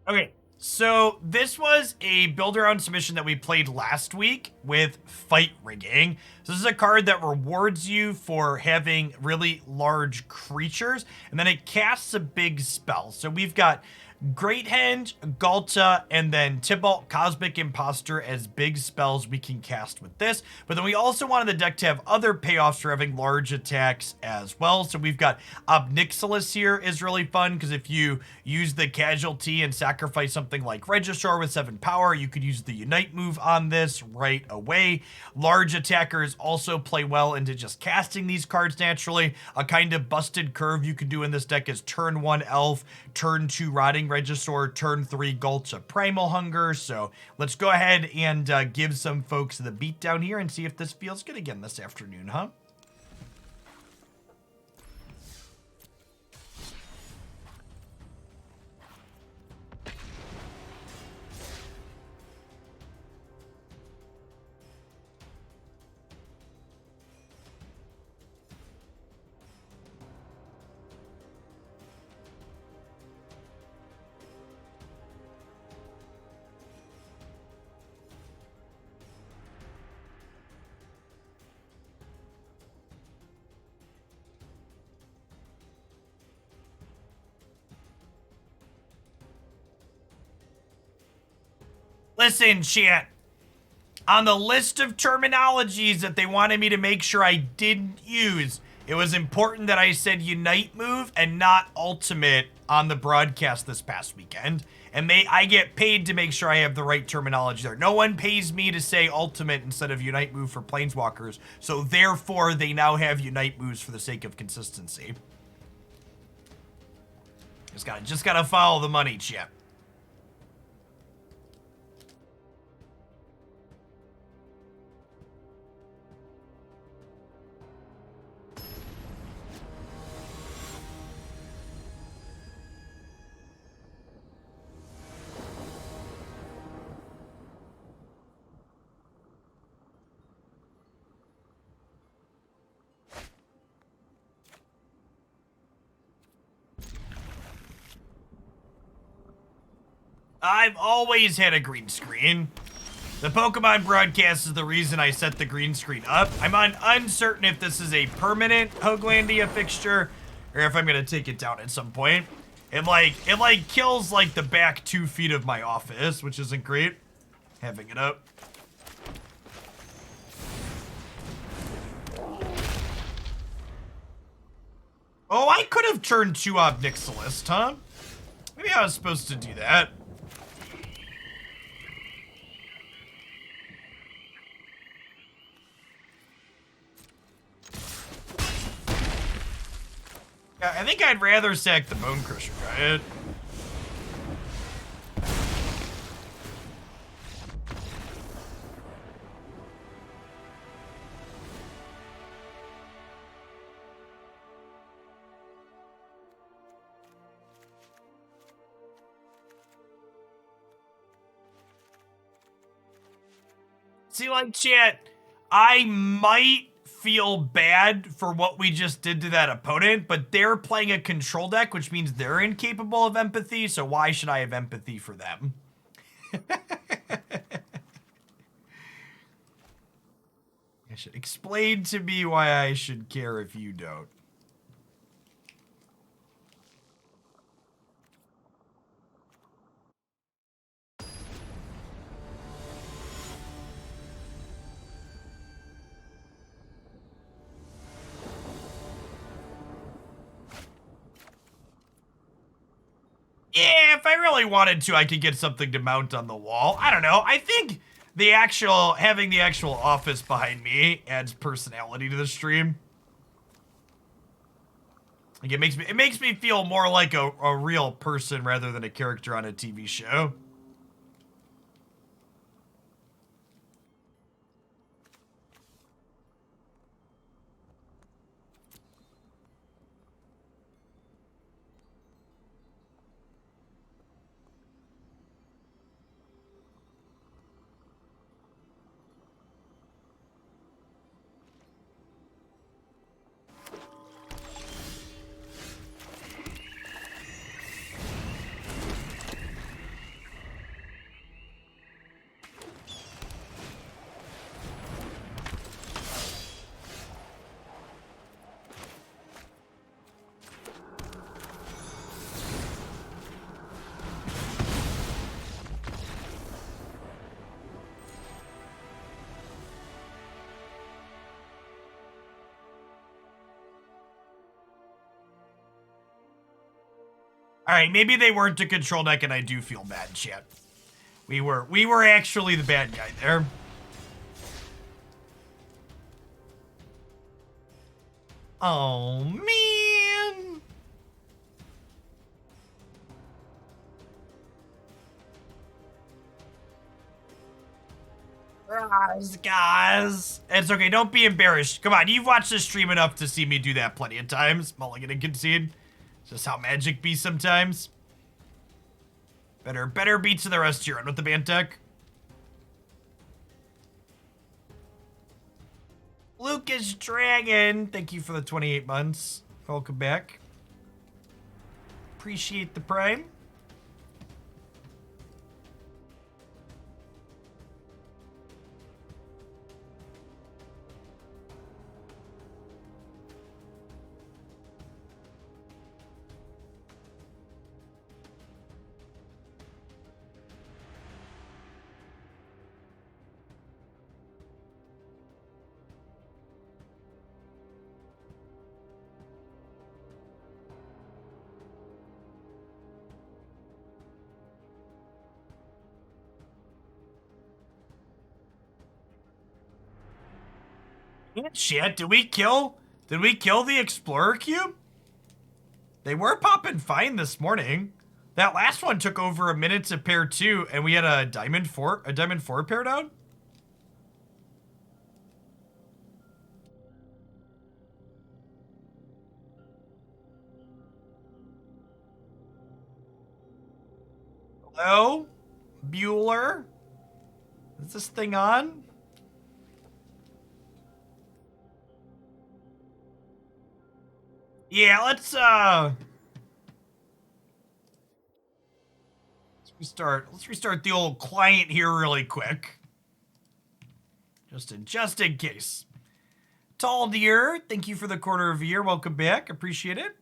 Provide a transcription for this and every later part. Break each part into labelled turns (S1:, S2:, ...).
S1: Okay, so this was a build-around submission that we played last week with Fight Rigging. So this is a card that rewards you for having really large creatures, and then it casts a big spell. So we've got Great Henge, Ghalta, and then Tybalt Cosmic Imposter as big spells we can cast with this. But then we also wanted the deck to have other payoffs for having large attacks as well. So we've got Ob Nixilis here is really fun because if you use the casualty and sacrifice something like Regisaur with 7 power, you could use the Unite move on this right away. Large attackers also play well into just casting these cards naturally. A kind of busted curve you could do in this deck is turn 1 Elf, turn 2 Rotting Regisaur, turn 3 Ghalta Primal Hunger. So let's go ahead and give some folks the beat down here and see if this feels good again this afternoon, huh? Listen, chat. On the list of terminologies that they wanted me to make sure I didn't use, it was important that I said Unite move and not Ultimate on the broadcast this past weekend. And I get paid to make sure I have the right terminology there. No one pays me to say Ultimate instead of Unite move for Planeswalkers, so therefore they now have Unite moves for the sake of consistency. Just gotta follow the money, chat. I've always had a green screen. The Pokemon broadcast is the reason I set the green screen up. I'm uncertain if this is a permanent Hoaglandia fixture or if I'm gonna take it down at some point. It kills like the back 2 feet of my office, which isn't great. Having it up. Oh, I could have turned 2 Ob Nixilis, huh? Maybe I was supposed to do that. Yeah, I think I'd rather sack the Bonecrusher Giant. See, like, chat, I might feel bad for what we just did to that opponent, but they're playing a control deck, which means they're incapable of empathy, so why should I have empathy for them? Explain to me why I should care if you don't. Yeah, if I really wanted to, I could get something to mount on the wall. I don't know. I think having the actual office behind me adds personality to the stream. Like it makes me feel more like a real person rather than a character on a TV show. All right, maybe they weren't a control deck, and I do feel bad, chat. We were actually the bad guy there. Oh man. Guys, it's okay. Don't be embarrassed. Come on, you've watched this stream enough to see me do that plenty of times. Mulligan and concede. It's just how Magic be sometimes. Better beats to the rest here. With the band deck. Lucas Dragon, thank you for the 28 months. Welcome back. Appreciate the prime. Shit, did we kill the Explorer Cube? They were popping fine this morning. That last one took over a minute to pair 2, and we had a Diamond 4 pair down. Hello? Bueller? Is this thing on? Yeah, let's restart the old client here really quick. Just in case. Tall Deer, thank you for the quarter of a year. Welcome back. Appreciate it.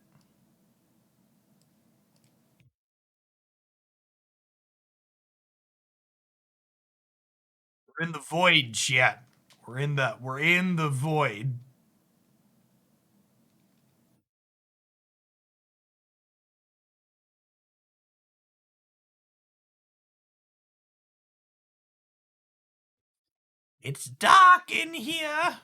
S1: We're in the void, chat. We're in the void. It's dark in here.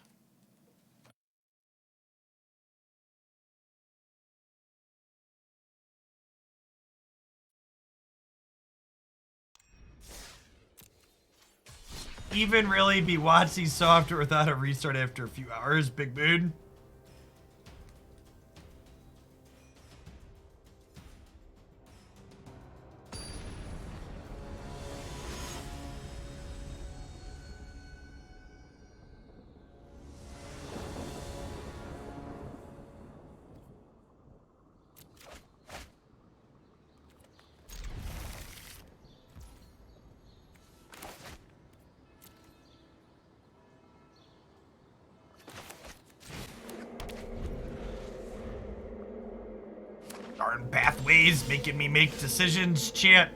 S1: Even really be Watsy softer without a restart after a few hours, Big Moon. Darn pathways making me make decisions, chat.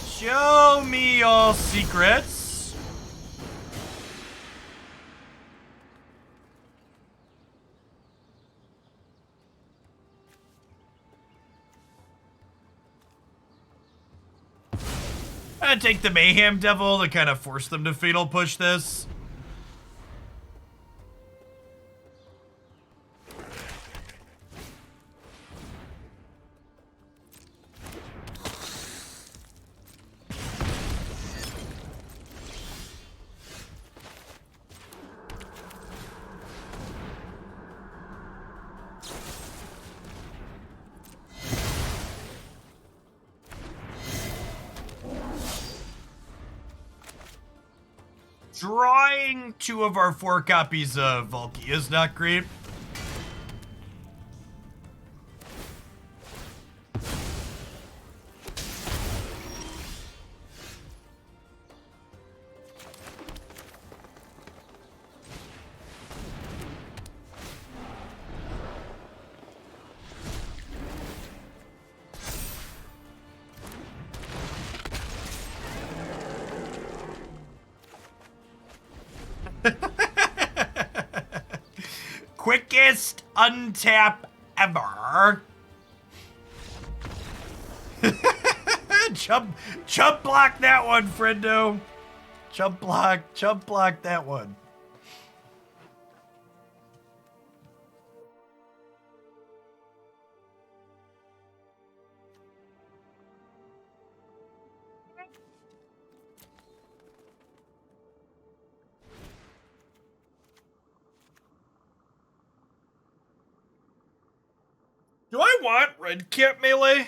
S1: Show me all secrets. I'd take the Mayhem Devil to kind of force them to Fatal Push this. Drawing 2 of our 4 copies of Valki is not great. Quickest untap ever. Jump block that one, friendo. Jump block that one. Do I want Redcap Melee?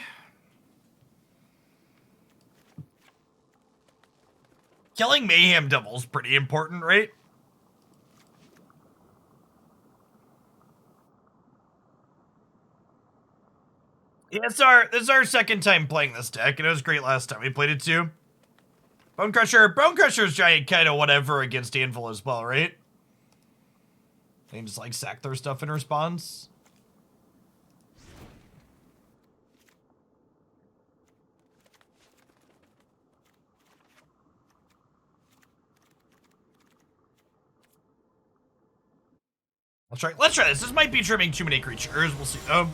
S1: Killing Mayhem Devil's pretty important, right? Yeah, this is our second time playing this deck, and it was great last time we played it too. Bonecrusher's Giant kind of whatever against Anvil as well, right? They can just like sack their stuff in response. Let's try this. This might be trimming too many creatures. We'll see though.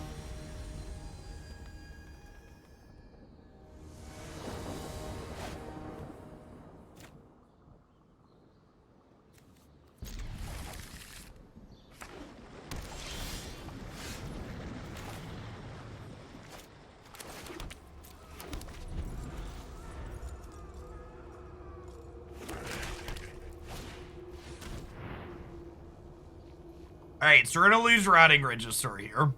S1: Alright, so we're gonna lose Rotting Regisaur here.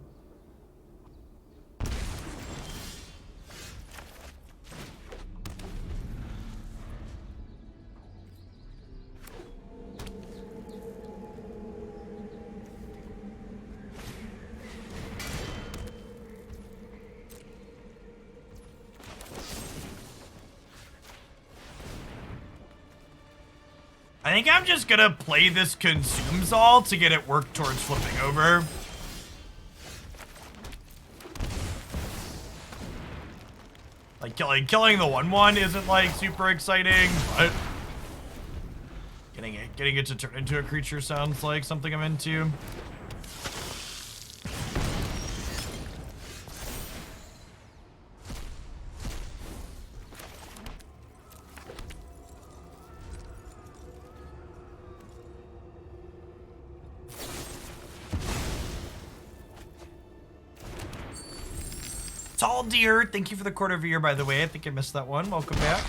S1: I think I'm just gonna play this Consumes All to get it work towards flipping over. Like killing the 1/1 isn't like super exciting, but getting it to turn into a creature sounds like something I'm into. Tall Deer, thank you for the quarter of a year, by the way. I think I missed that one. Welcome back.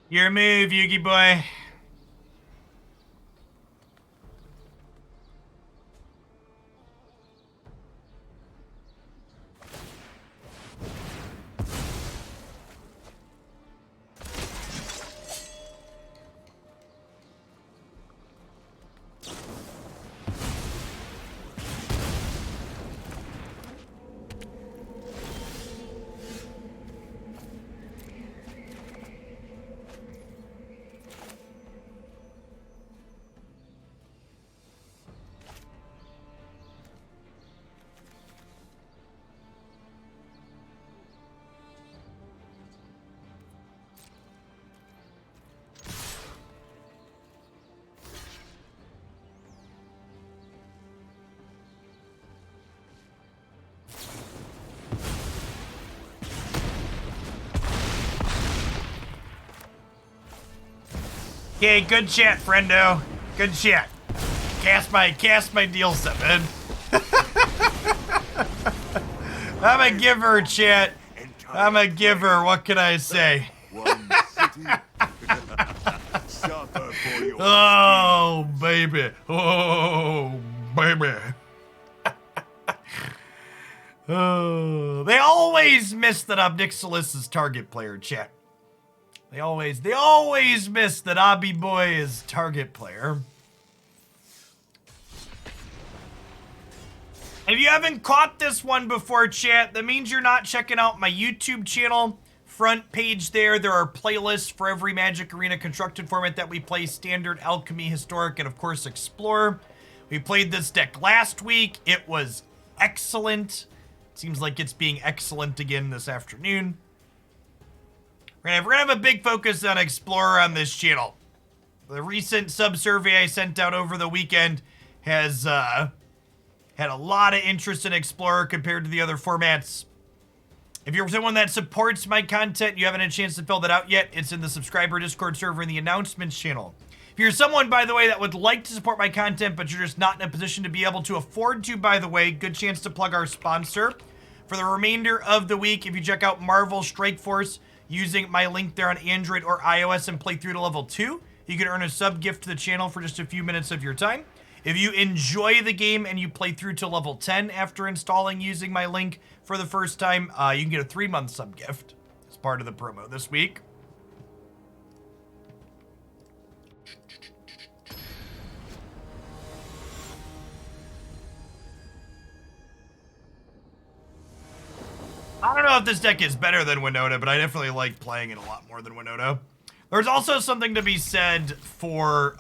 S1: Your move, Yugi boy. Okay, good chat, friendo. Good chat. Cast my deal 7. I'm a giver, chat. I'm a giver. What can I say? Oh, baby. Oh, baby. Oh, they always miss that Ob Nixilis is target player, chat. They always miss that Obby Boy is target player. If you haven't caught this one before, chat, that means you're not checking out my YouTube channel. Front page there are playlists for every Magic Arena constructed format that we play: Standard, Alchemy, Historic, and of course Explorer. We played this deck last week. It was excellent. Seems like it's being excellent again this afternoon. We're gonna have a big focus on Explorer on this channel. The recent sub-survey I sent out over the weekend has had a lot of interest in Explorer compared to the other formats. If you're someone that supports my content and you haven't had a chance to fill that out yet, it's in the subscriber Discord server in the announcements channel. If you're someone, by the way, that would like to support my content, but you're just not in a position to be able to afford to, by the way, good chance to plug our sponsor. For the remainder of the week, if you check out Marvel Strike Force using my link there on Android or iOS and play through to level 2, you can earn a sub gift to the channel for just a few minutes of your time. If you enjoy the game and you play through to level 10 after installing using my link for the first time, you can get a 3-month sub gift as part of the promo this week. I don't know if this deck is better than Winota, but I definitely like playing it a lot more than Winota. There's also something to be said for,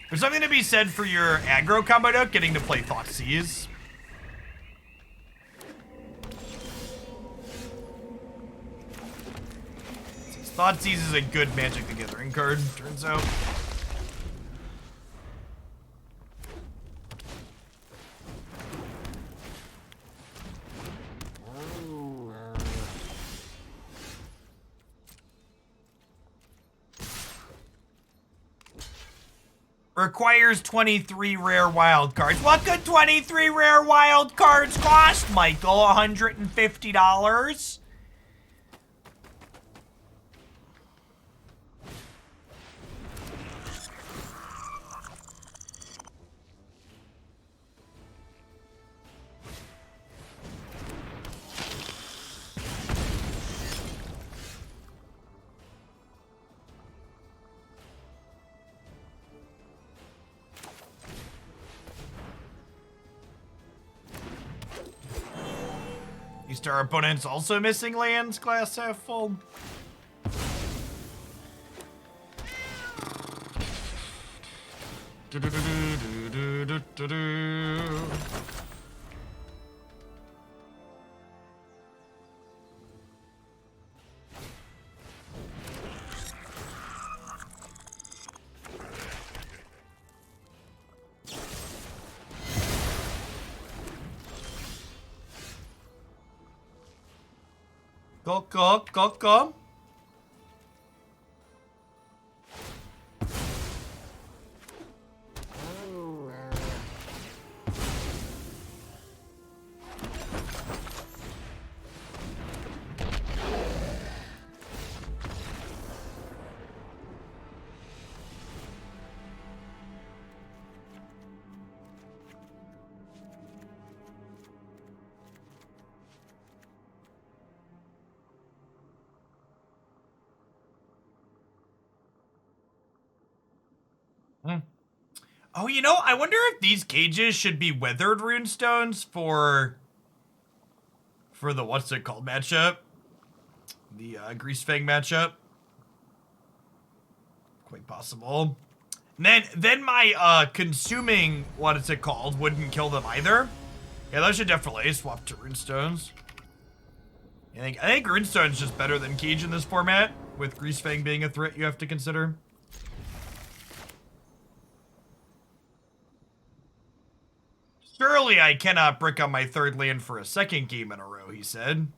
S1: there's something to be said for your aggro combo deck getting to play Thoughtseize. Thoughtseize is a good Magic the Gathering card, turns out. Requires 23 rare wild cards. What could 23 rare wild cards cost, Michael? $150? Our opponent's also missing lands, glass half full. Go. Oh, you know, I wonder if these cages should be Weathered Runestones for the what's it called matchup? The Greasefang matchup. Quite possible. And then my consuming what is it called wouldn't kill them either. Yeah, those should definitely swap to Runestones. I think Runestone's just better than Cage in this format, with Greasefang being a threat you have to consider. Surely I cannot brick on my third land for a second game in a row, he said.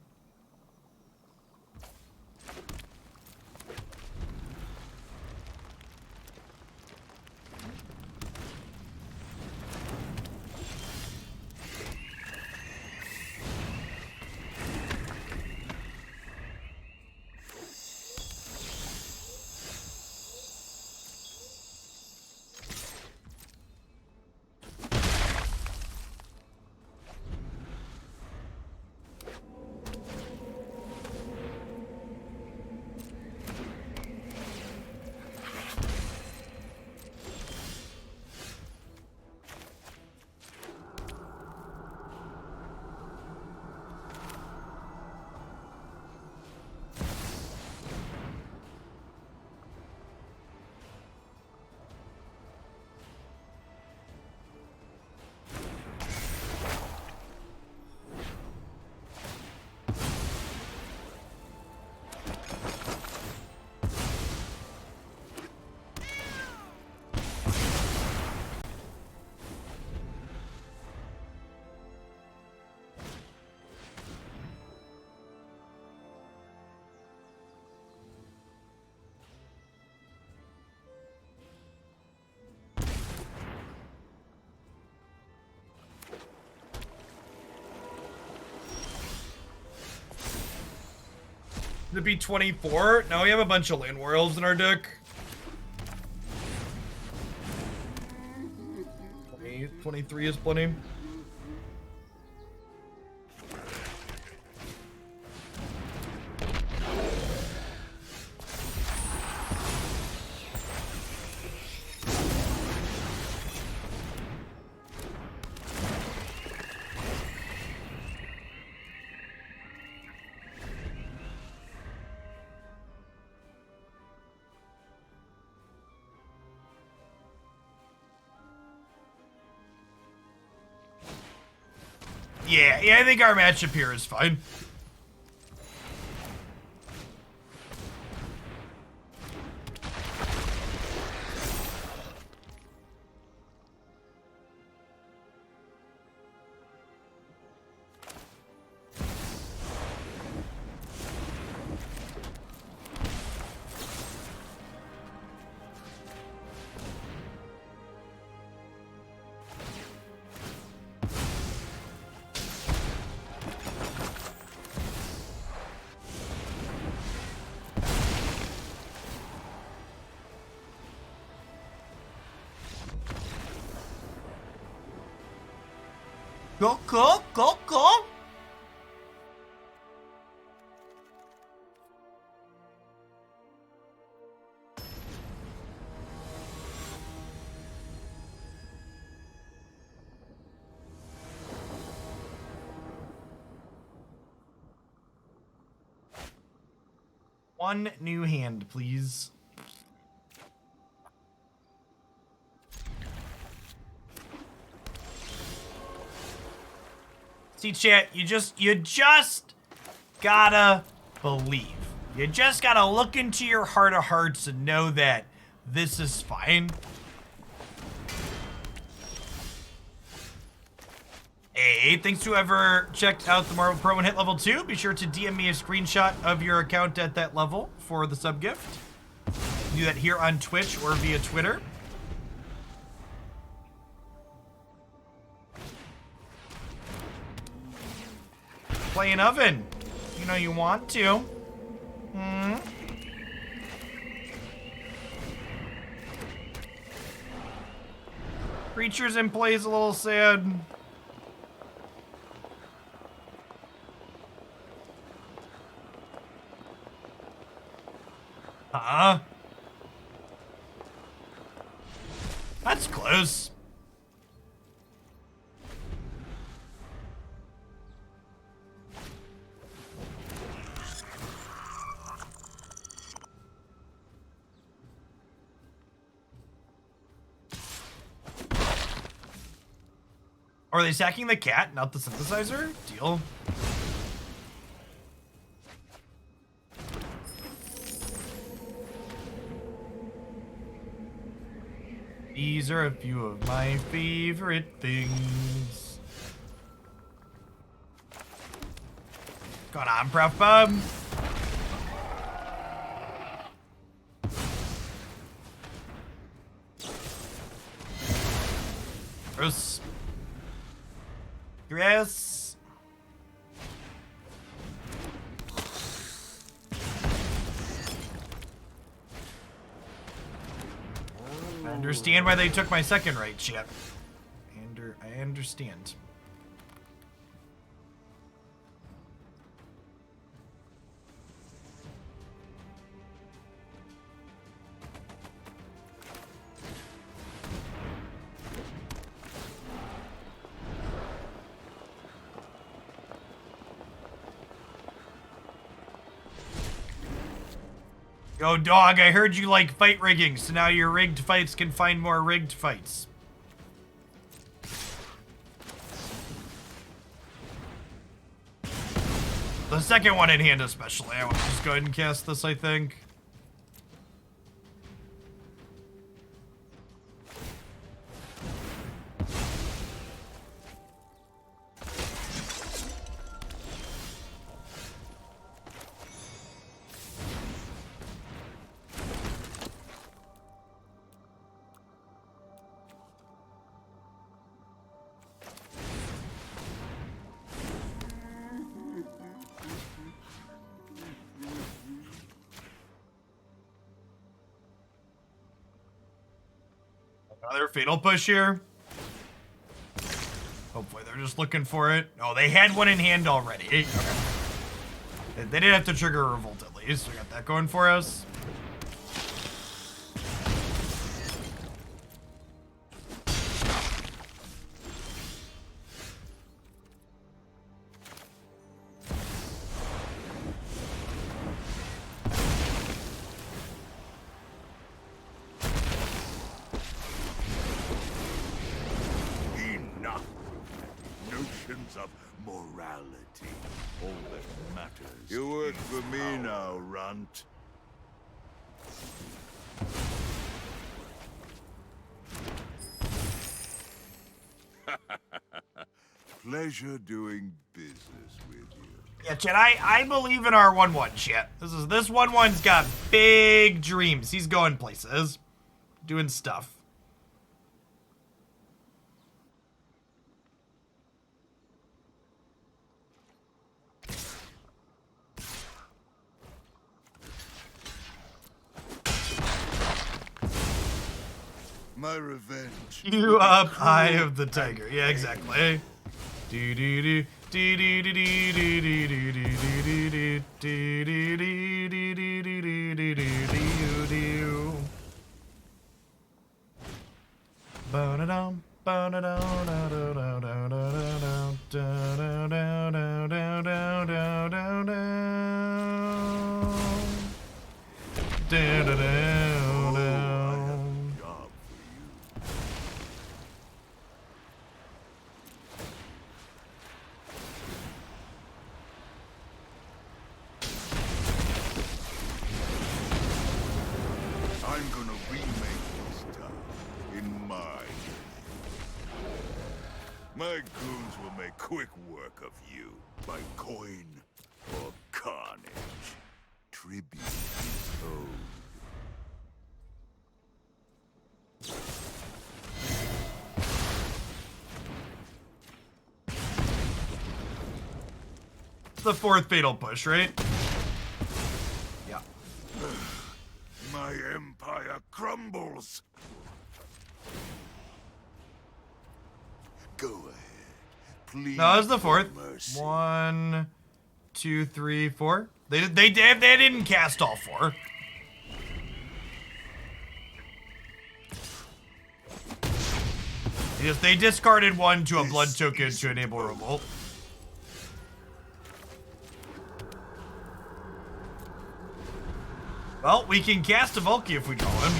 S1: It'd be 24. Now we have a bunch of Llanowar Elves in our deck. 23 is plenty. Yeah, I think our matchup here is fine. Go. One new hand, please. See, chat, you just gotta believe. You just gotta look into your heart of hearts and know that this is fine. Hey, thanks to whoever checked out the Marvel Pro and hit level 2. Be sure to DM me a screenshot of your account at that level for the sub gift. Do that here on Twitch or via Twitter. Play an oven. You know you want to. Creatures in play is a little sad. That's close. Are they sacking the cat, not the synthesizer? Deal. These are a few of my favorite things. Going on, Prof Bub. Gross. Grass. I understand why they took my second right chip. I understand. Yo, dog, I heard you like fight rigging, so now your rigged fights can find more rigged fights. The second one in hand especially. I want to just go ahead and cast this, I think. Another fatal push here. Hopefully they're just looking for it. Oh, they had one in hand already. Okay. They didn't have to trigger a revolt at least. We got that going for us.
S2: Of morality. All that matters. You work for me now, runt. Pleasure doing business with you.
S1: Yeah, chat, I believe in our 1-1, chat. This 1-1's got big dreams. He's going places. Doing stuff.
S2: My revenge.
S1: You up, Eye of the Tiger. Yeah, exactly. Do do do do do do do do do do do do do do. Ba-da-dum, ba-da-dum, da-da-dum, da-da-dum.
S2: I'm gonna remake this town in my way. My goons will make quick work of you by coin or carnage. Tribute is owed.
S1: The 4th fatal push, right? Yeah.
S2: My empire crumbles. Go ahead. Please.
S1: No, it's the 4th.
S2: Mercy.
S1: 1, 2, 3, 4. They didn't cast all 4. They discarded 1 to a blood token to enable revolt. Well, we can cast a Valki if we draw him.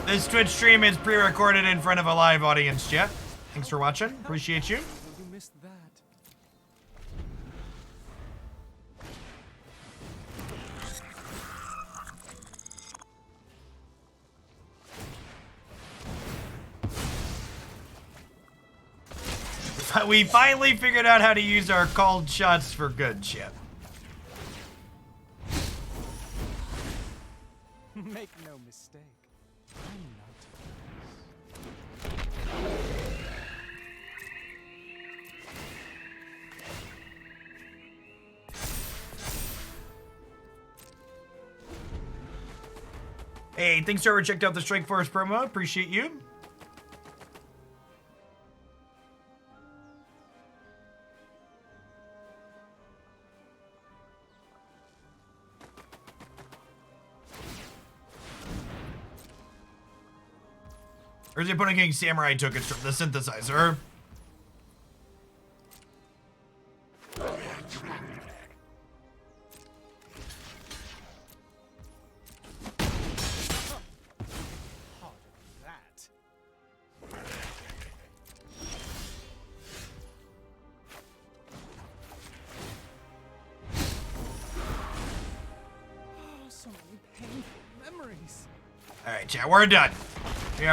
S1: This Twitch stream is pre-recorded in front of a live audience, chat. Thanks for watching. Appreciate you.
S3: You missed that.
S1: We finally figured out how to use our called shots for good, chat.
S3: Make no mistake. I'm not.
S1: Hey, thanks for whoever checked out the Strike Force promo. Appreciate you. Or is he opponent getting samurai tokens from the synthesizer?
S3: So many painful memories.
S1: All right, chat, we're done. We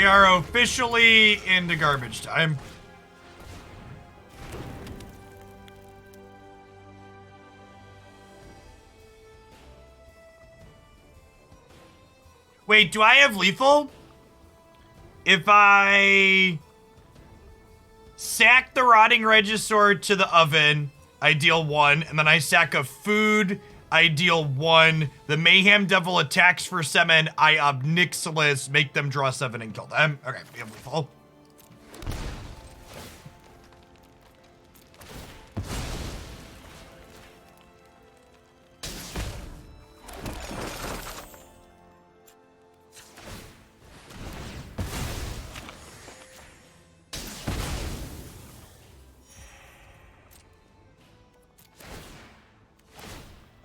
S1: are officially into garbage time. Wait, do I have lethal? If I sack the Rotting Regisaur to the oven, I deal 1, and then I sack a food, I deal 1. The Mayhem Devil attacks for 7, I Ob Nixilis, make them draw 7 and kill them. Okay, we have lethal.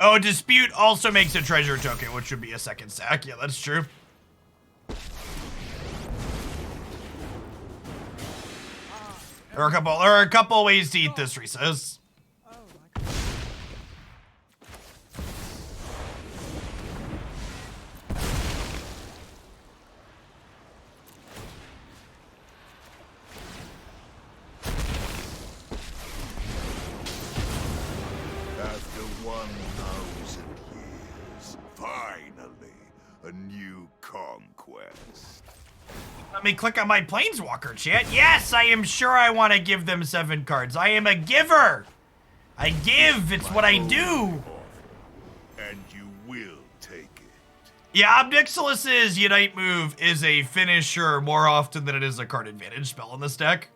S1: Oh, Dispute also makes a treasure token, which would be a second sack. Yeah, that's true. There are a couple ways to eat this, Rhesus.
S2: After 1,000 years, finally, a new conquest.
S1: Let me click on my Planeswalker, chat. Yes, I am sure I want to give them 7 cards. I am a giver. I give. It's what I do.
S2: And you will take it.
S1: Yeah, Ob Nixilis' Unite move is a finisher more often than it is a card advantage spell in this deck.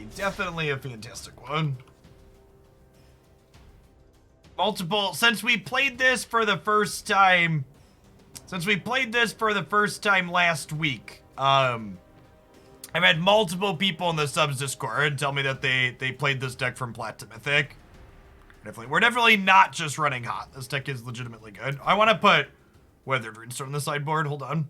S1: It's definitely a fantastic one. Since we played this for the first time last week, I've had multiple people in the subs Discord tell me that they played this deck from Plat to Mythic. We're definitely not just running hot. This deck is legitimately good. I want to put Weathered Runestone on the sideboard. Hold on.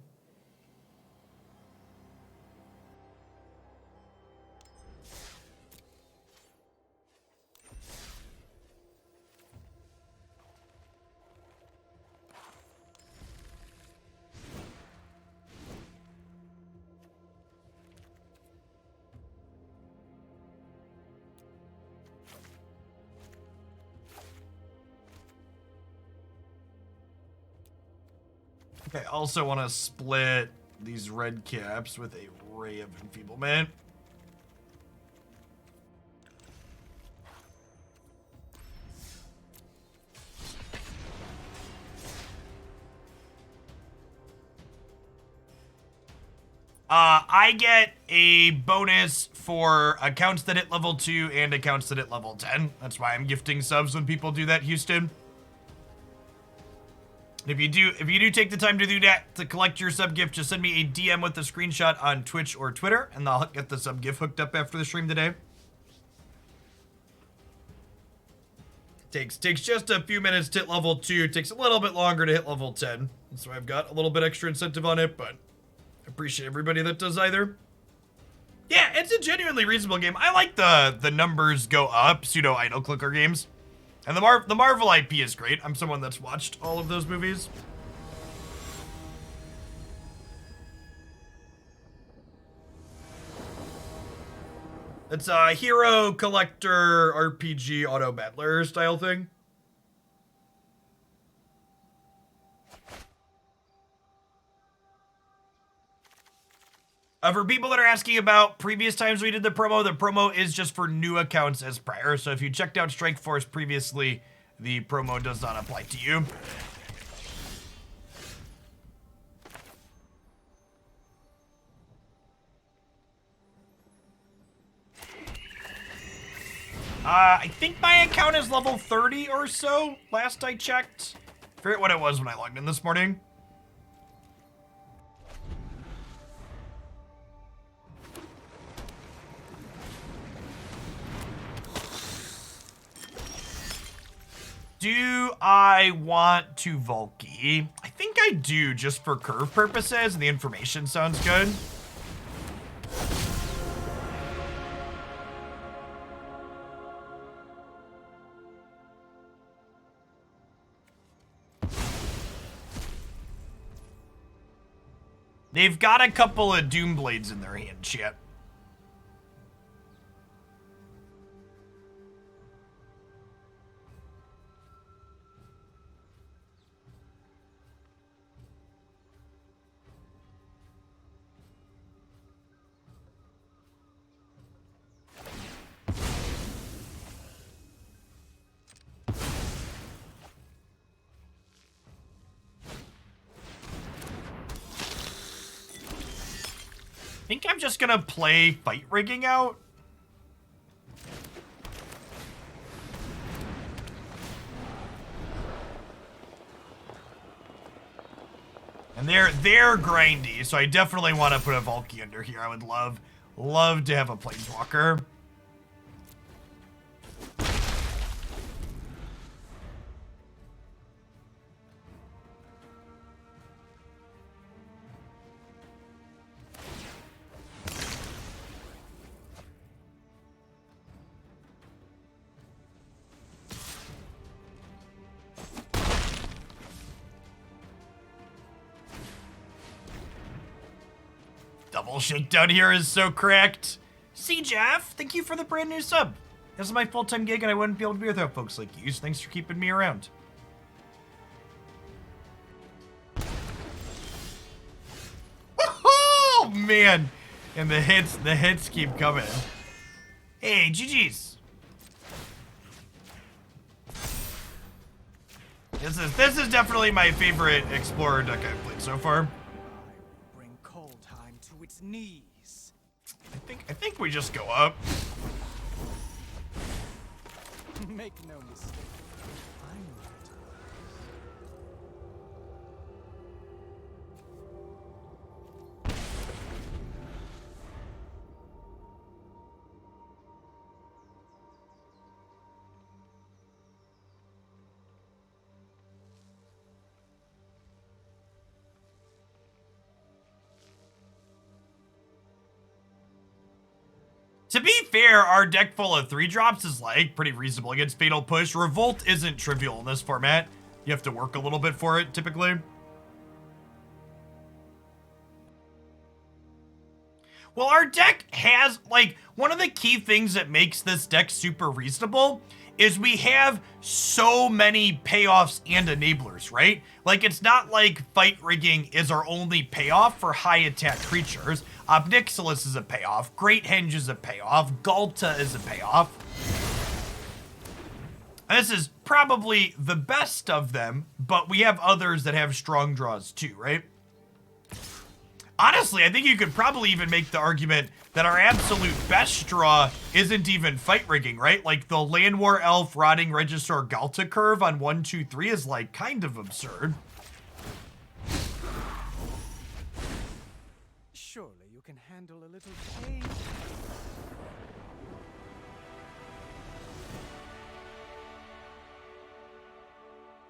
S1: Okay, I also want to split these red caps with a Ray of Enfeeblement. I get a bonus for accounts that hit level 2 and accounts that hit level 10. That's why I'm gifting subs when people do that, Houston. If you do take the time to do that, to collect your sub gift, just send me a DM with a screenshot on Twitch or Twitter, and I'll get the sub gift hooked up after the stream today. Takes just a few minutes to hit level 2. Takes a little bit longer to hit level 10. So I've got a little bit extra incentive on it, but I appreciate everybody that does either. Yeah, it's a genuinely reasonable game. I like the numbers go up pseudo idle clicker games. And the Marvel IP is great. I'm someone that's watched all of those movies. It's a hero collector RPG auto battler style thing. For people that are asking about previous times we did the promo is just for new accounts as prior. So if you checked out Strike Force previously, the promo does not apply to you. I think my account is level 30 or so, last I checked. I forget what it was when I logged in this morning. Do I want to Valki? I think I do, just for curve purposes, and the information sounds good. They've got a couple of Doomblades in their hand, yet. think I'm just gonna play Fight Rigging out. And they're grindy, so I definitely want to put a Valki under here. I would love to have a Planeswalker. Double Shakedown here is so correct. See, Jeff, thank you for the brand new sub. This is my full-time gig and I wouldn't be able to be without folks like you, so thanks for keeping me around. Oh, man. And the hits keep coming. Hey, GG's. This is definitely my favorite Explorer deck I've played so far.
S3: Knees.
S1: I think we just go up.
S3: Make no mistake. I'm
S1: To be fair, our deck full of 3-drops is like pretty reasonable against Fatal Push. Revolt isn't trivial in this format. You have to work a little bit for it, typically. Well, our deck has, like, one of the key things that makes this deck super reasonable is we have so many payoffs and enablers, right? Like, it's not like Fight Rigging is our only payoff for high attack creatures. Ob Nixilis is a payoff. Great Henge is a payoff. Ghalta is a payoff. And this is probably the best of them, but we have others that have strong draws too, right? Honestly, I think you could probably even make the argument that our absolute best draw isn't even Fight Rigging, right? Like the Llanowar Elf, Rotting Regisaur, Ghalta curve on 1, 2, 3 is like kind of absurd.
S3: Surely you can handle a little pain.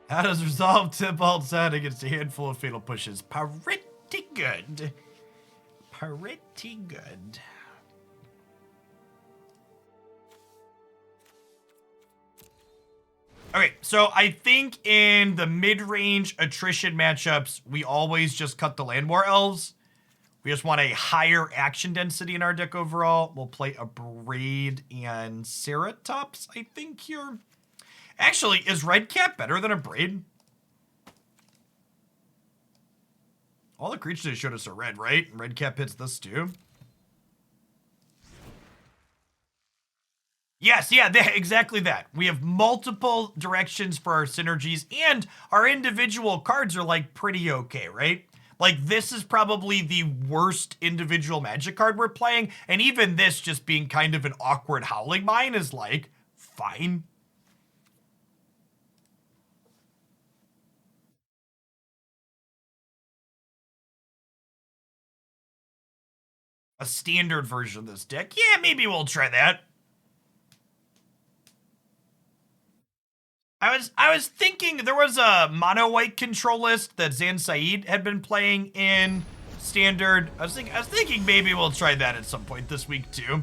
S1: How does Resolve Tybalt sound against a handful of Fatal Pushes? Pretty good. Pretty good. Okay, so I think in the mid-range attrition matchups, we always just cut the Llanowar Elves. We just want a higher action density in our deck overall. We'll play Abrade and Ceratops, I think, here. Actually, is Redcap better than Abrade? All the creatures they showed us are red, right? And Redcap hits this too. Yes, yeah, exactly that. We have multiple directions for our synergies, and our individual cards are, like, pretty okay, right? Like, this is probably the worst individual Magic card we're playing, and even this just being kind of an awkward Howling Mine is, like, fine. A standard version of this deck. Yeah, maybe we'll try that. I was thinking there was a mono white control list that Zan Saeed had been playing in standard. I was thinking maybe we'll try that at some point this week too.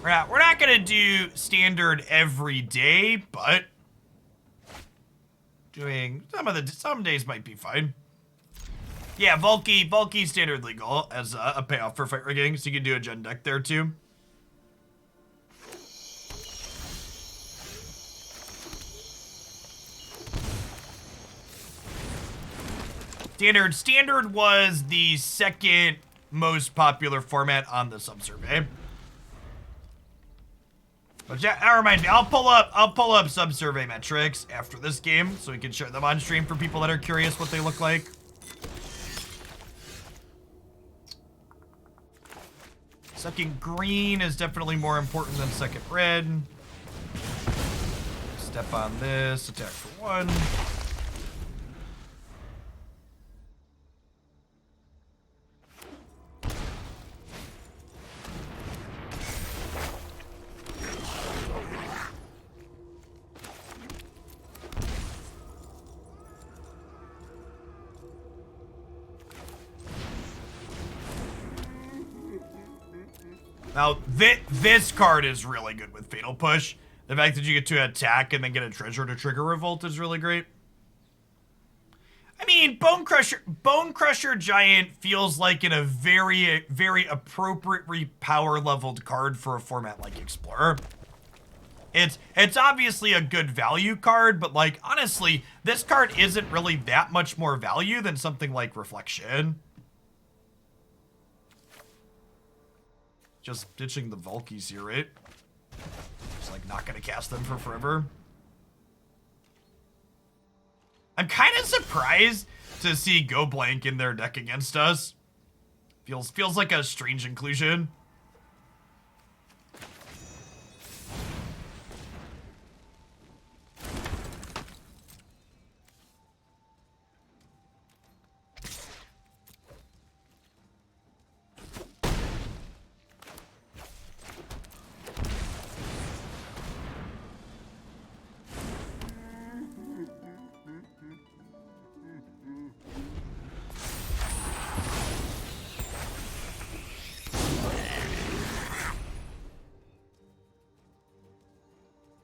S1: We're not gonna do standard every day, but doing some days might be fine. Yeah, Valki standard legal as a payoff for Fight Rigging, so you can do a gen deck there too. Standard was the second most popular format on the sub-survey. But yeah, that reminds me, I'll pull up sub-survey metrics after this game so we can share them on stream for people that are curious what they look like. Second green is definitely more important than second red. Step on this, attack for 1. Now, this card is really good with Fatal Push. The fact that you get to attack and then get a treasure to trigger Revolt is really great. I mean, Bonecrusher Giant feels like in a very, very appropriately power-leveled card for a format like Explorer. It's obviously a good value card, but like, honestly, this card isn't really that much more value than something like Reflection. Just ditching the Valkis here, right? Just like not gonna cast them for forever. I'm kind of surprised to see Go Blank in their deck against us. Feels like a strange inclusion.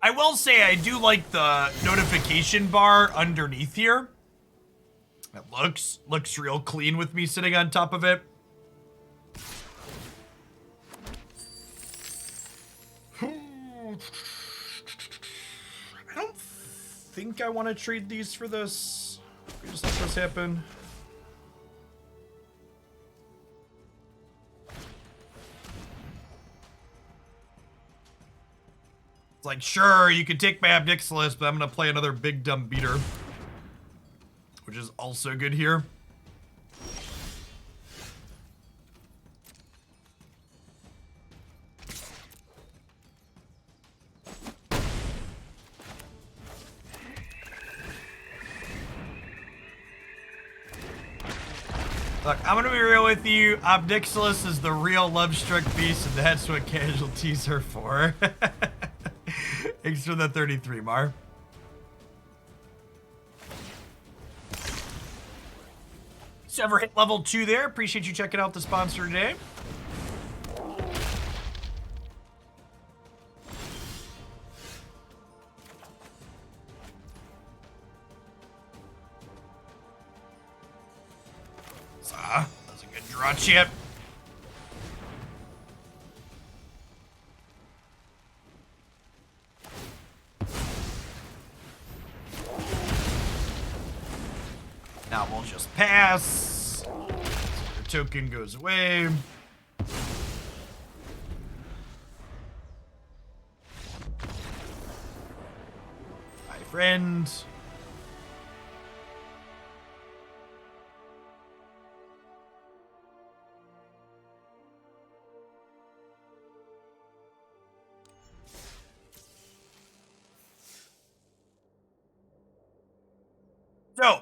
S1: I will say I do like the notification bar underneath here. It looks real clean with me sitting on top of it. I don't think I want to trade these for this. We just let this happen. It's like, sure, you can take my Ob Nixilis, but I'm going to play another big dumb beater. Which is also good here. Look, I'm going to be real with you. Ob Nixilis is the real Lovestruck Beast, and that's what casualties are for. Thanks for the 33, Mar. So ever hit level 2 there. Appreciate you checking out the sponsor today. That's a good draw chip. Now we'll just pass. So your token goes away. Hi, friend. So,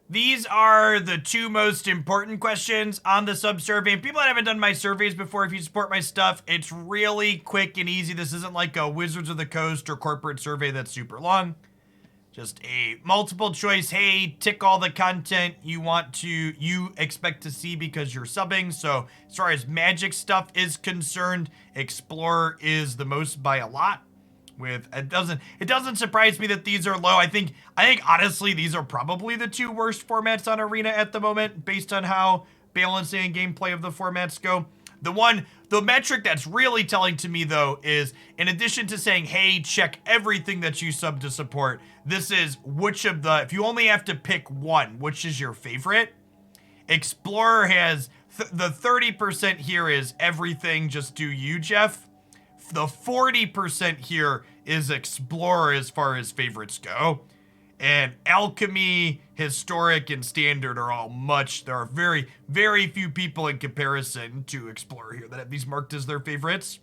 S1: these are the 2 most important questions on the sub-survey. And people that haven't done my surveys before, if you support my stuff, it's really quick and easy. This isn't like a Wizards of the Coast or corporate survey that's super long. Just a multiple choice, hey, tick all the content you expect to see because you're subbing. So as far as Magic stuff is concerned, Explorer is the most by a lot. It doesn't surprise me that these are low. I think honestly these are probably the 2 worst formats on Arena at the moment based on how balancing and gameplay of the formats go. The metric that's really telling to me though is, in addition to saying, hey, check everything that you sub to support, this is if you only have to pick one, which is your favorite. Explorer has the 30% here is everything, just do you, Jeff. The 40% here is Explorer as far as favorites go. And Alchemy, Historic, and Standard are all there are very, very few people in comparison to Explorer here that have these marked as their favorites.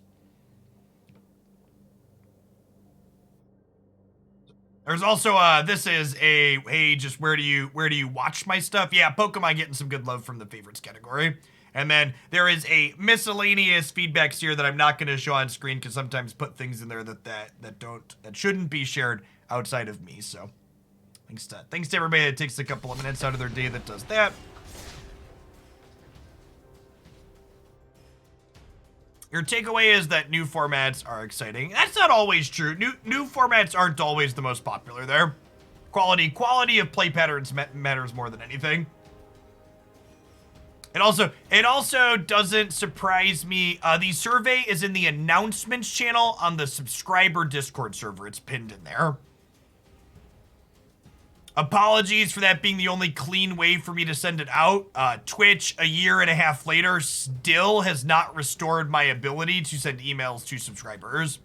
S1: There's also, this is a, hey, just where do you watch my stuff? Yeah, Pokemon getting some good love from the favorites category. And then there is a miscellaneous feedback here that I'm not going to show on screen because sometimes put things in there that shouldn't be shared outside of me. So thanks to everybody that takes a couple of minutes out of their day that does that. Your takeaway is that new formats are exciting. That's not always true. New formats aren't always the most popular there. Quality of play patterns matters more than anything. It also doesn't surprise me. The survey is in the announcements channel on the subscriber Discord server. It's pinned in there. Apologies for that being the only clean way for me to send it out. Twitch, a year and a half later, still has not restored my ability to send emails to subscribers.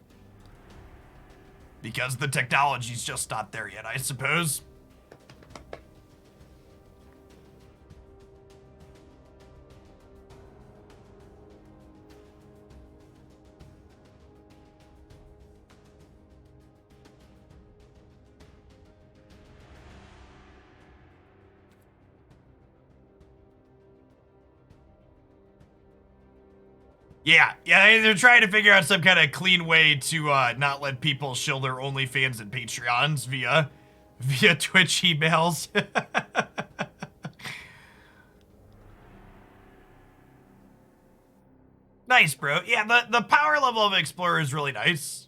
S1: Because the technology's just not there yet, I suppose. Yeah, they're trying to figure out some kind of clean way to not let people shill their OnlyFans and Patreons via Twitch emails. Nice, bro. Yeah, the power level of Explorer is really nice.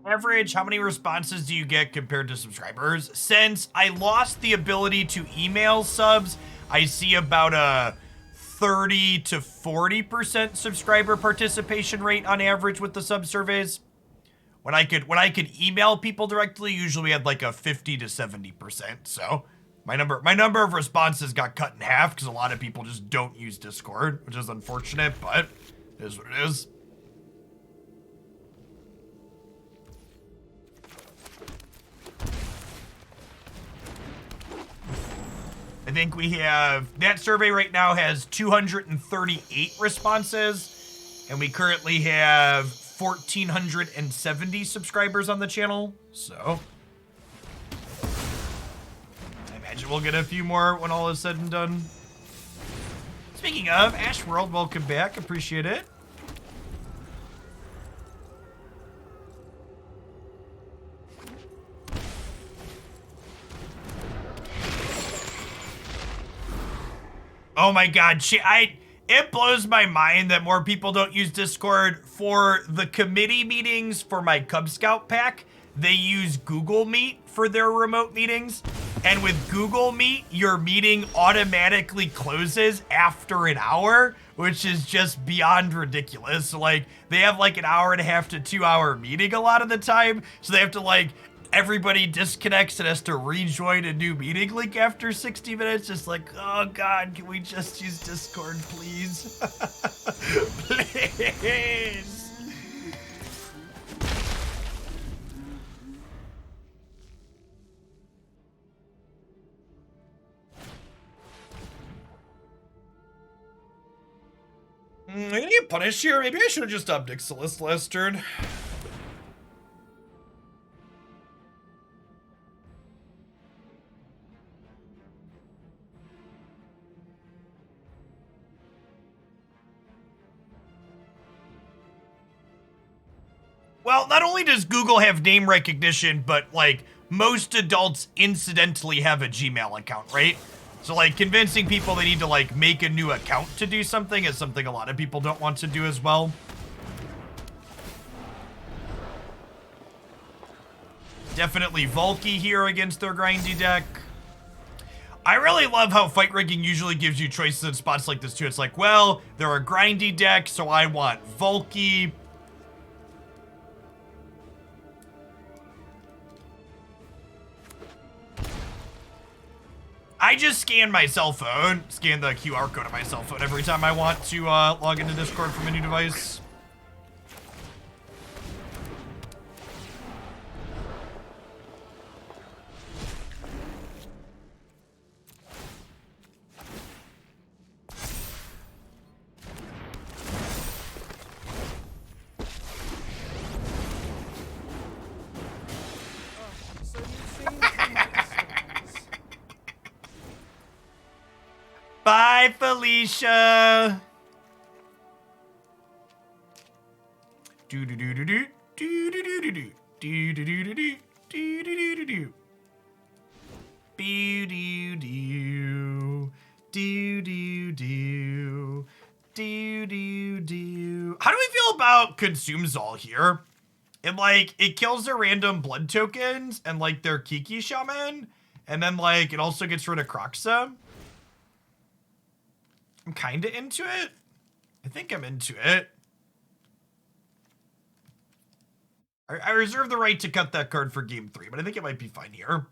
S1: Average, how many responses do you get compared to subscribers? Since I lost the ability to email subs, I see about a 30 to 40% subscriber participation rate on average with the sub surveys. When I could email people directly, usually we had like a 50 to 70%. So my number of responses got cut in half because a lot of people just don't use Discord, which is unfortunate, but it is what it is. I think we have, that survey right now has 238 responses, and we currently have 1,470 subscribers on the channel, so I imagine we'll get a few more when all is said and done. Speaking of, Ash World, welcome back, appreciate it. Oh my god, it blows my mind that more people don't use Discord. For the committee meetings for my Cub Scout pack, they use Google Meet for their remote meetings. And with Google Meet, your meeting automatically closes after an hour, which is just beyond ridiculous. So like, they have like an hour and a half to 2 hour meeting a lot of the time. So they have to like, everybody disconnects and has to rejoin a new meeting link after 60 minutes. Just like, oh god, can we just use Discord, please? Please. I'm gonna get punished here. Maybe I should have just Ob Nixilis last turn. Well, not only does Google have name recognition, but like most adults incidentally have a Gmail account, right? So like convincing people they need to like make a new account to do something is something a lot of people don't want to do as well. Definitely Valki here against their grindy deck. I really love how fight rigging usually gives you choices in spots like this too. It's like, well, they're a grindy deck, so I want Valki. I just scan my cell phone, scan the QR code on my cell phone every time I want to log into Discord from a new device.
S3: So you sing to my songs.
S1: Bye, Felicia. Do do do do do do do do do do do do do do do do do do. Do do do do do do do do do. How do we feel about Consumes All here? It kills their random blood tokens and like their Kiki Shaman, and then like it also gets rid of Kroxa. I'm kinda into it. I think I'm into it. I reserve the right to cut that card for game 3, but I think it might be fine here.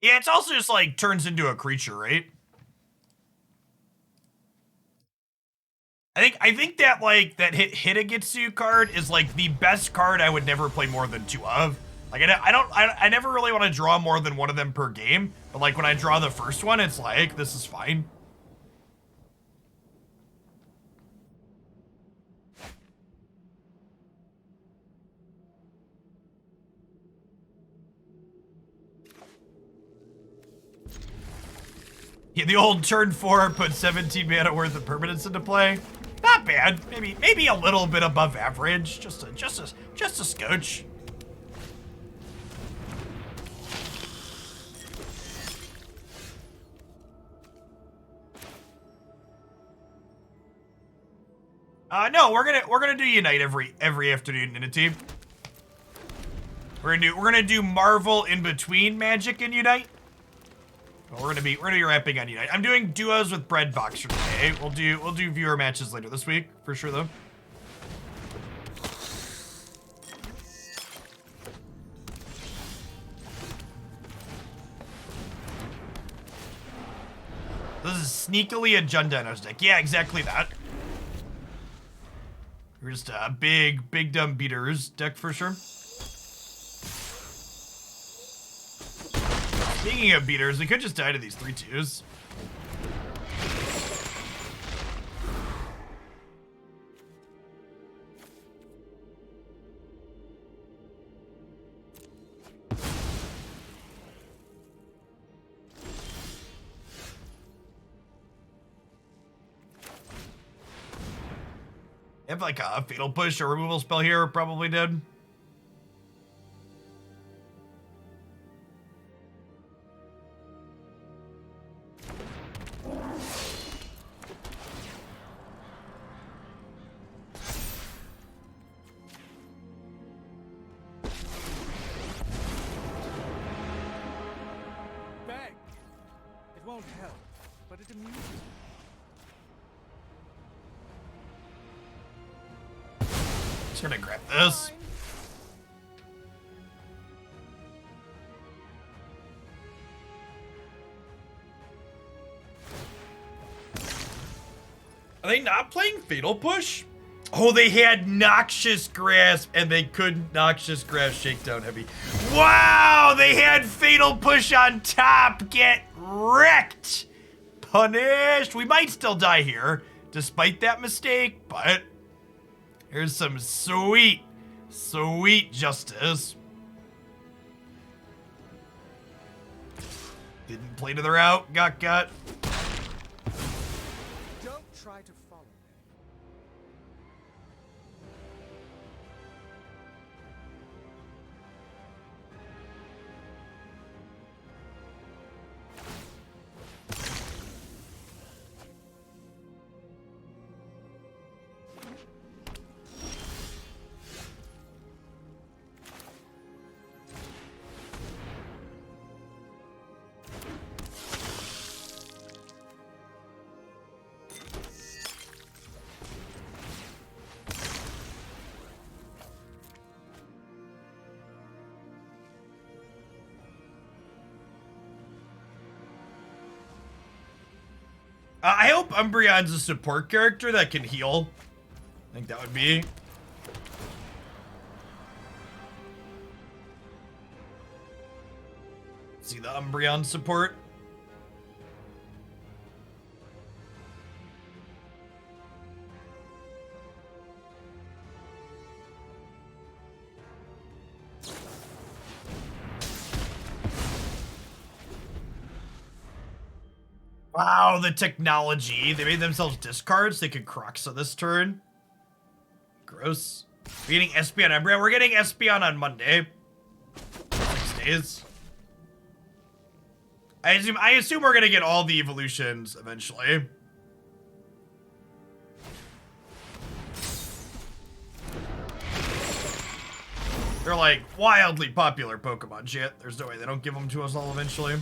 S1: Yeah, it's also just like turns into a creature, right? I think that like that Hidetsugu card is like the best card I would never play more than 2 of. Like I never really want to draw more than 1 of them per game, but like when I draw the first one, it's like this is fine. Yeah, the old turn 4 put 17 mana worth of permanents into play. Not bad. Maybe a little bit above average. Just a scotch. No, we're gonna do Unite every afternoon in a team. We're gonna do Marvel in between Magic and Unite. But we're gonna be wrapping on Unite. I'm doing duos with Breadboxer today. We'll do viewer matches later this week for sure though. This is sneakily a Jundano's deck. Yeah, exactly that. We're just a big dumb beaters deck for sure. Speaking of beaters, we could just die to these 3/2s. If like a fatal push or removal spell here, probably dead.
S3: Beg. It won't help, but it amuses me.
S1: Just gonna grab this. Are they not playing Fatal Push? Oh, they had Noxious Grasp, and they couldn't Noxious Grasp Shakedown Heavy. Wow, they had Fatal Push on top. Get wrecked. Punished. We might still die here, despite that mistake, but here's some sweet justice. Didn't play to the route, got.
S3: Don't try to follow me.
S1: I hope Umbreon's a support character that can heal. I think that would be. See the Umbreon support. Wow, the technology. They made themselves discards. They could Croxa this turn. Gross. We're getting Espeon Umbreon. We're getting Espeon on Monday. 6 days. I assume we're gonna get all the evolutions eventually. They're like wildly popular Pokemon shit. There's no way they don't give them to us all eventually.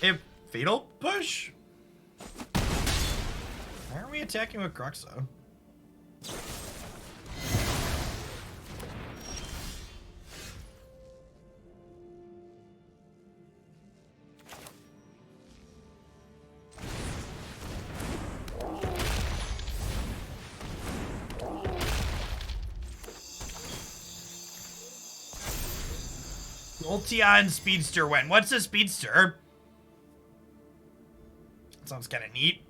S1: A fatal push? Why aren't we attacking with Croxa? Jolteon Speedster went. What's a Speedster? Sounds kind of neat.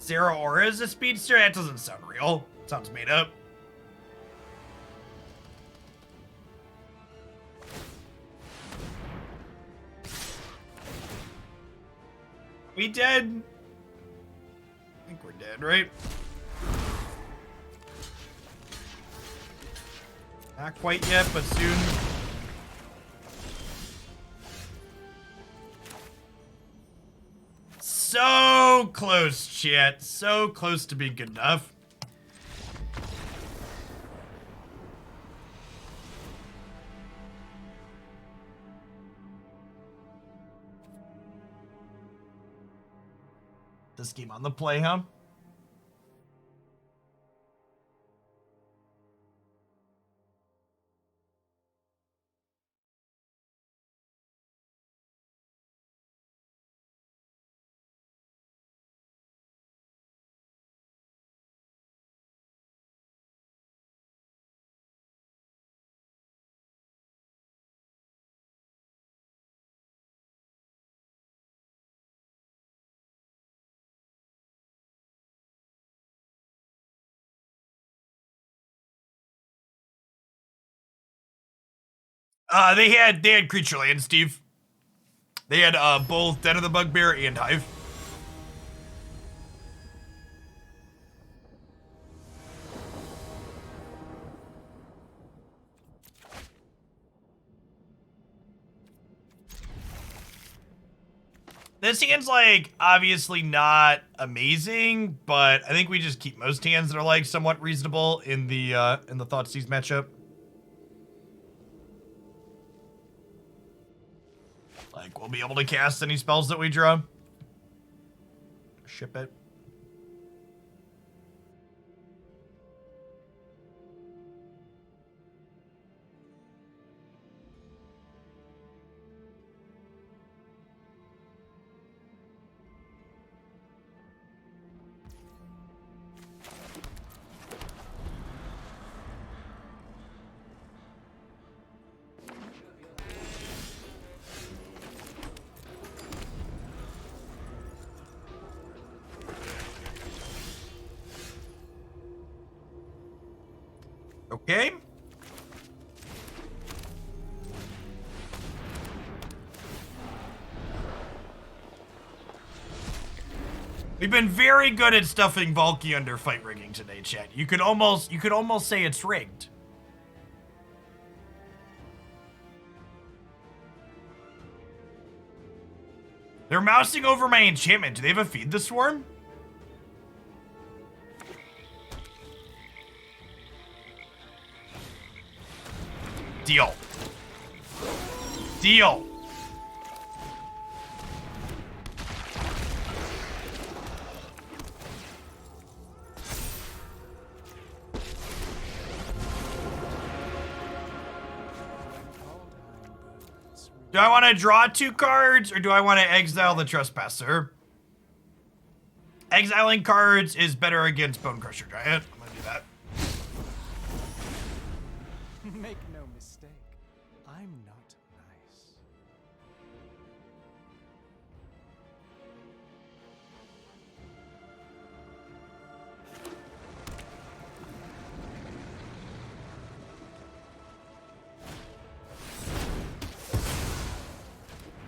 S1: Zeraora is a speedster? That doesn't sound real. Sounds made up. We dead? I think we're dead, right? Not quite yet, but soon. So close, chat. So close to being good enough. This game on the play, huh? They had Creature Land, Steve. They had both Den of the Bugbear and Hive. This hand's like obviously not amazing, but I think we just keep most hands that are like somewhat reasonable in the Thoughtseize matchup. Like, we'll be able to cast any spells that we draw. Ship it. Okay. We've been very good at stuffing Valki under fight rigging today, chat. You could almost say it's rigged. They're mousing over my enchantment. Do they have a Feed the Swarm? Deal. Deal. Do I want to draw 2 cards, or do I want to exile the Trespasser? Exiling cards is better against Bonecrusher Giant. I'm going to do that.
S3: Make no mistake, I'm not nice.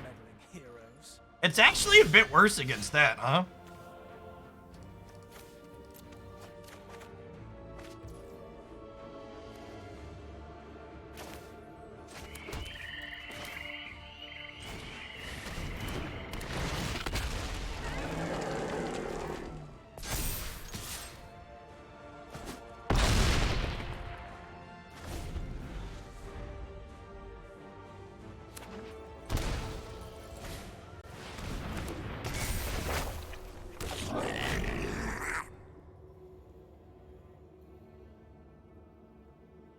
S3: Meddling heroes.
S1: It's actually a bit worse against that, huh?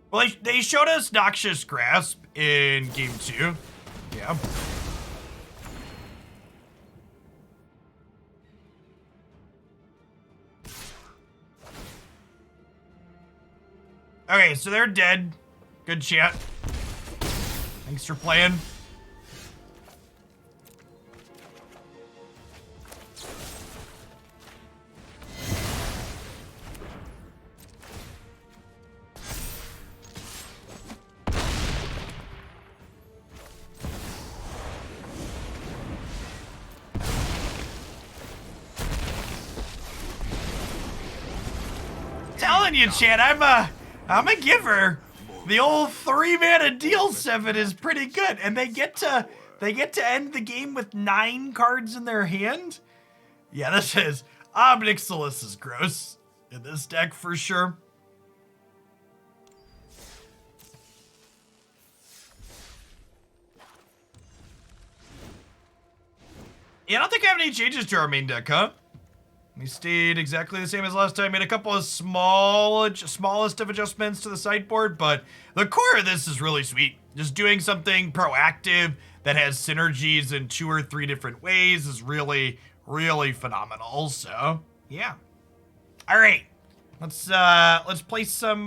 S1: Well, they showed us Noxious Grasp in game 2. Yeah. Okay, so they're dead. Good chat. Thanks for playing. Telling you, chat, I'm a giver. The old 3-mana deal 7 is pretty good, and they get to end the game with 9 cards in their hand. Yeah, this is Ob Nixilis is gross in this deck for sure. Yeah, I don't think I have any changes to our main deck, huh? We stayed exactly the same as last time. Made a couple of smallest of adjustments to the sideboard, but the core of this is really sweet. Just doing something proactive that has synergies in 2 or 3 different ways is really, really phenomenal. So yeah. All right, let's play some